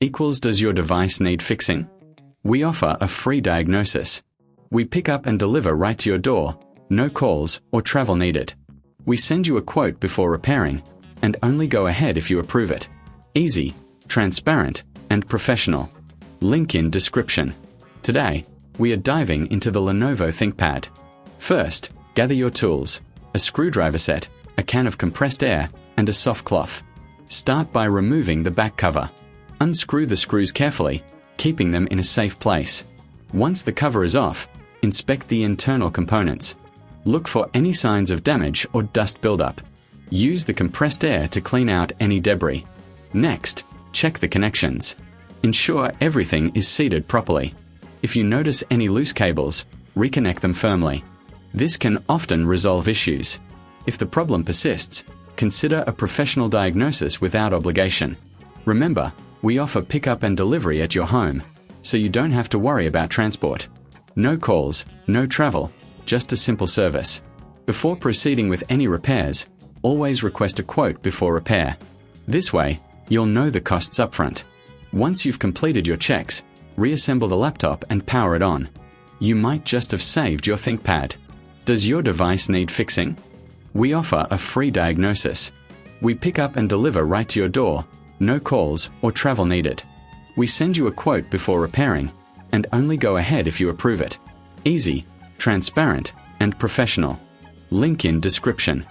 equals does your device need fixing? We offer a free diagnosis. We pick up and deliver right to your door, no calls or travel needed. We send you a quote before repairing, and only go ahead if you approve it. Easy, transparent, and professional. Link in description. Today, we are diving into the Lenovo ThinkPad. First, gather your tools, a screwdriver set, a can of compressed air, and a soft cloth. Start by removing the back cover. Unscrew the screws carefully, keeping them in a safe place. Once the cover is off, inspect the internal components. Look for any signs of damage or dust buildup. Use the compressed air to clean out any debris. Next, check the connections. Ensure everything is seated properly. If you notice any loose cables, reconnect them firmly. This can often resolve issues. If the problem persists, consider a professional diagnosis without obligation. Remember, we offer pickup and delivery at your home, so you don't have to worry about transport. No calls, no travel, just a simple service. Before proceeding with any repairs, always request a quote before repair. This way, you'll know the costs upfront. Once you've completed your checks, reassemble the laptop and power it on. You might just have saved your ThinkPad. Does your device need fixing? We offer a free diagnosis. We pick up and deliver right to your door, no calls or travel needed. We send you a quote before repairing, and only go ahead if you approve it. Easy, transparent, and professional. Link in description.